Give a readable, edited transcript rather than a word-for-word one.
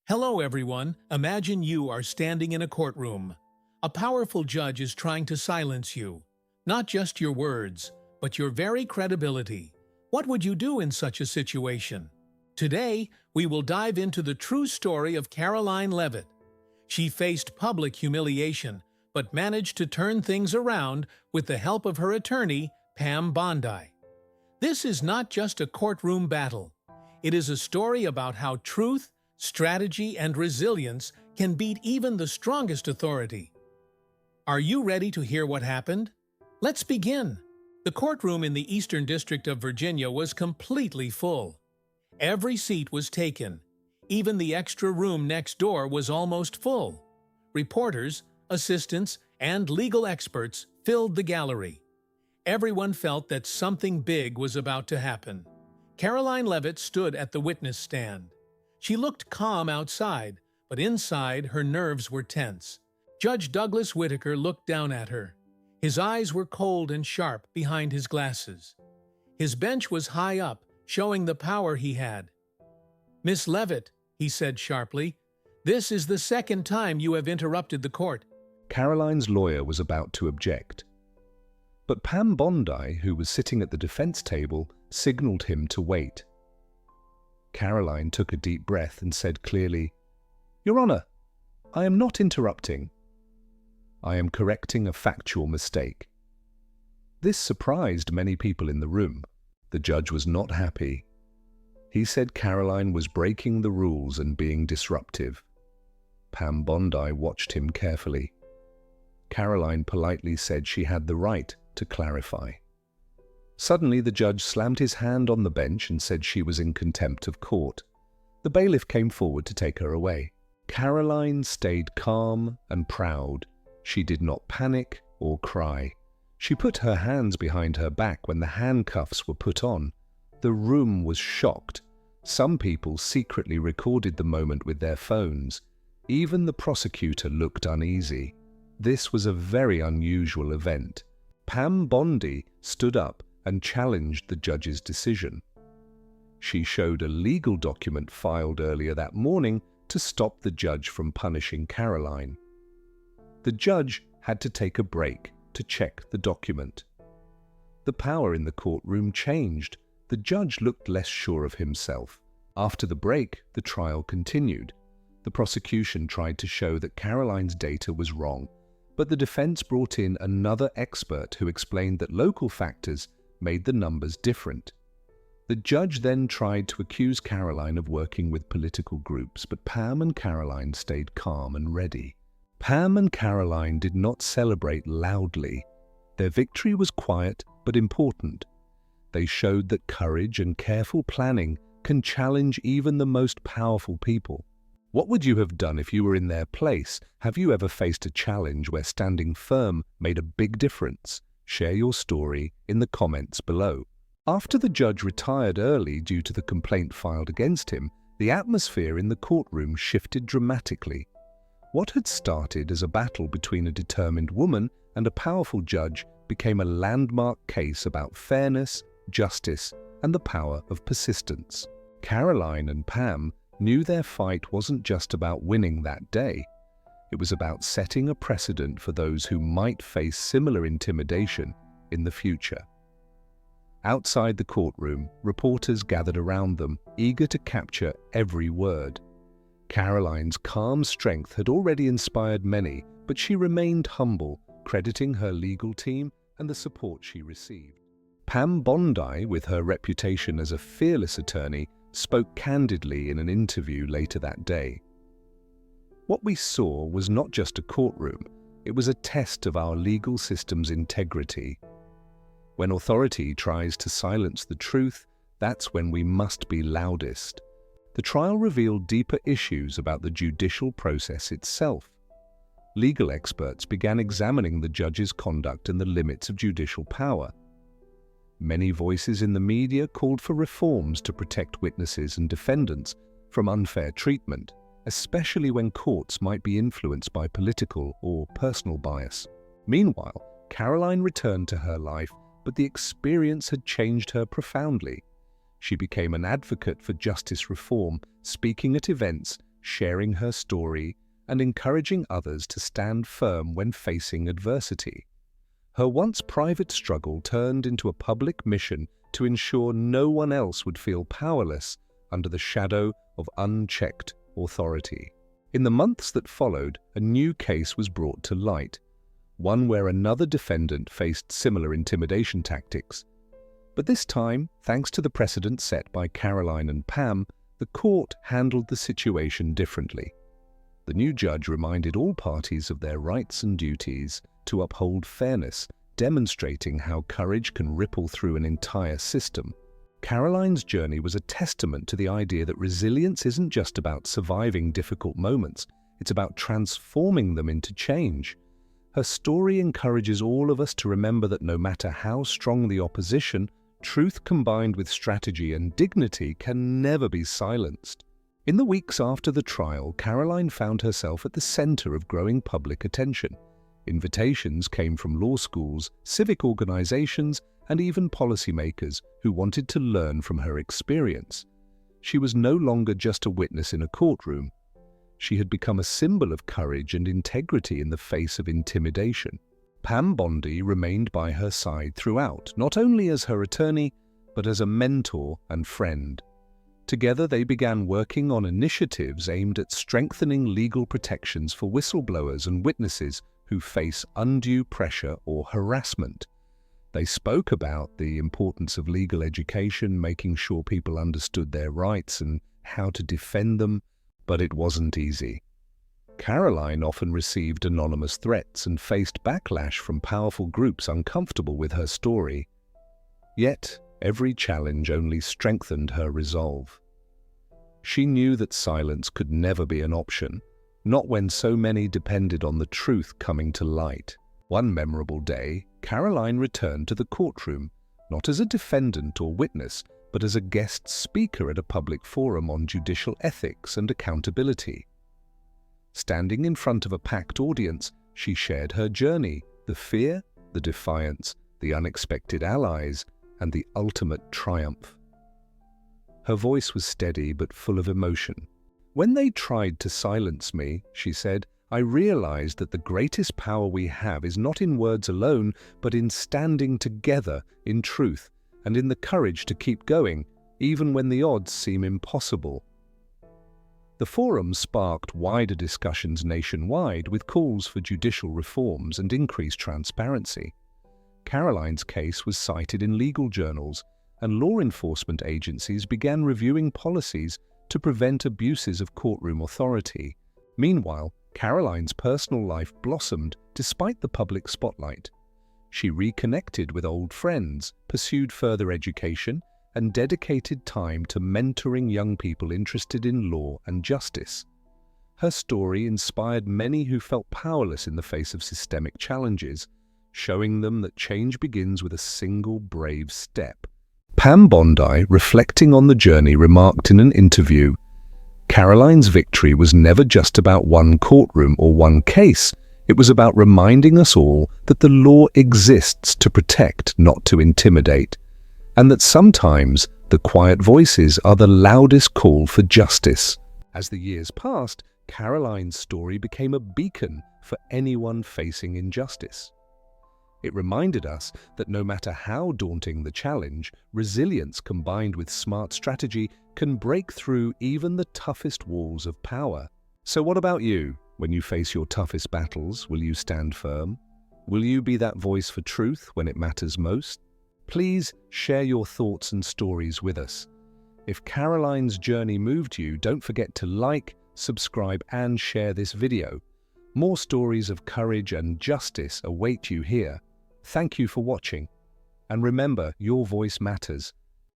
Hello, everyone. Imagine you are standing in a courtroom. A powerful judge is trying to silence you. Not just your words, but your very credibility. What would you do in such a situation? Today, we will dive into the true story of Caroline Levit. She faced public humiliation, but managed to turn things around with the help of her attorney, Pam Bondi. This is not just a courtroom battle. It is a story about how truth, strategy, and resilience can beat even the strongest authority. Are you ready to hear what happened? Let's begin. The courtroom in the Eastern District of Virginia was completely full. Every seat was taken. Even the extra room next door was almost full. Reporters, assistants, and legal experts filled the gallery. Everyone felt that something big was about to happen. Caroline Levit stood at the witness stand. She looked calm outside, but inside her nerves were tense. Judge Douglas Whitaker looked down at her. His eyes were cold and sharp behind his glasses. His bench was high up, showing the power he had. "Miss Levit," he said sharply, "this is the second time you have interrupted the court." Caroline's lawyer was about to object. But Pam Bondi, who was sitting at the defense table, signaled him to wait. Caroline took a deep breath and said clearly, "Your Honor, I am not interrupting. I am correcting a factual mistake." This surprised many people in the room. The judge was not happy. He said Caroline was breaking the rules and being disruptive. Pam Bondi watched him carefully. Caroline politely said she had the right to clarify. Suddenly, the judge slammed his hand on the bench and said she was in contempt of court. The bailiff came forward to take her away. Caroline stayed calm and proud. She did not panic or cry. She put her hands behind her back when the handcuffs were put on. The room was shocked. Some people secretly recorded the moment with their phones. Even the prosecutor looked uneasy. This was a very unusual event. Pam Bondi stood up and challenged the judge's decision. She showed a legal document filed earlier that morning to stop the judge from punishing Caroline. The judge had to take a break to check the document. The power in the courtroom changed. The judge looked less sure of himself. After the break, the trial continued. The prosecution tried to show that Caroline's data was wrong, but the defense brought in another expert who explained that local factors made the numbers different. The judge then tried to accuse Caroline of working with political groups, but Pam and Caroline stayed calm and ready. Pam and Caroline did not celebrate loudly. Their victory was quiet but important. They showed that courage and careful planning can challenge even the most powerful people. What would you have done if you were in their place? Have you ever faced a challenge where standing firm made a big difference? Share your story in the comments below. After the judge retired early due to the complaint filed against him, the atmosphere in the courtroom shifted dramatically. What had started as a battle between a determined woman and a powerful judge became a landmark case about fairness, justice, and the power of persistence. Caroline and Pam knew their fight wasn't just about winning that day. It was about setting a precedent for those who might face similar intimidation in the future. Outside the courtroom, reporters gathered around them, eager to capture every word. Caroline's calm strength had already inspired many, but she remained humble, crediting her legal team and the support she received. Pam Bondi, with her reputation as a fearless attorney, spoke candidly in an interview later that day. What we saw was not just a courtroom, it was a test of our legal system's integrity. When authority tries to silence the truth, that's when we must be loudest. The trial revealed deeper issues about the judicial process itself. Legal experts began examining the judge's conduct and the limits of judicial power. Many voices in the media called for reforms to protect witnesses and defendants from unfair treatment, especially when courts might be influenced by political or personal bias. Meanwhile, Caroline returned to her life, but the experience had changed her profoundly. She became an advocate for justice reform, speaking at events sharing her story and encouraging others to stand firm when facing adversity. Her once private struggle turned into a public mission to ensure no one else would feel powerless under the shadow of unchecked authority. In the months that followed, a new case was brought to light, one where another defendant faced similar intimidation tactics. But this time, thanks to the precedent set by Caroline and Pam, the court handled the situation differently. The new judge reminded all parties of their rights and duties to uphold fairness, demonstrating how courage can ripple through an entire system. Caroline's journey was a testament to the idea that resilience isn't just about surviving difficult moments, it's about transforming them into change. Her story encourages all of us to remember that no matter how strong the opposition, truth combined with strategy and dignity can never be silenced. In the weeks after the trial, Caroline found herself at the center of growing public attention. Invitations came from law schools, civic organizations, and even policymakers who wanted to learn from her experience. She was no longer just a witness in a courtroom. She had become a symbol of courage and integrity in the face of intimidation. Pam Bondi remained by her side throughout, not only as her attorney, but as a mentor and friend. Together they began working on initiatives aimed at strengthening legal protections for whistleblowers and witnesses who face undue pressure or harassment. They spoke about the importance of legal education, making sure people understood their rights and how to defend them, but it wasn't easy. Caroline often received anonymous threats and faced backlash from powerful groups uncomfortable with her story. Yet, every challenge only strengthened her resolve. She knew that silence could never be an option, not when so many depended on the truth coming to light. One memorable day, Caroline returned to the courtroom, not as a defendant or witness, but as a guest speaker at a public forum on judicial ethics and accountability. Standing in front of a packed audience, she shared her journey, the fear, the defiance, the unexpected allies, and the ultimate triumph. Her voice was steady but full of emotion. "When they tried to silence me," she said, "I realized that the greatest power we have is not in words alone, but in standing together in truth and in the courage to keep going, even when the odds seem impossible." The forum sparked wider discussions nationwide with calls for judicial reforms and increased transparency. Caroline's case was cited in legal journals, and law enforcement agencies began reviewing policies to prevent abuses of courtroom authority. Meanwhile, Caroline's personal life blossomed despite the public spotlight. She reconnected with old friends, pursued further education, and dedicated time to mentoring young people interested in law and justice. Her story inspired many who felt powerless in the face of systemic challenges, showing them that change begins with a single brave step. Pam Bondi, reflecting on the journey, remarked in an interview, "Caroline's victory was never just about one courtroom or one case. It was about reminding us all that the law exists to protect, not to intimidate, and that sometimes the quiet voices are the loudest call for justice." As the years passed, Caroline's story became a beacon for anyone facing injustice. It reminded us that no matter how daunting the challenge, resilience combined with smart strategy can break through even the toughest walls of power. So what about you? When you face your toughest battles, will you stand firm? Will you be that voice for truth when it matters most? Please share your thoughts and stories with us. If Caroline's journey moved you, don't forget to like, subscribe, and share this video. More stories of courage and justice await you here. Thank you for watching. And remember, your voice matters.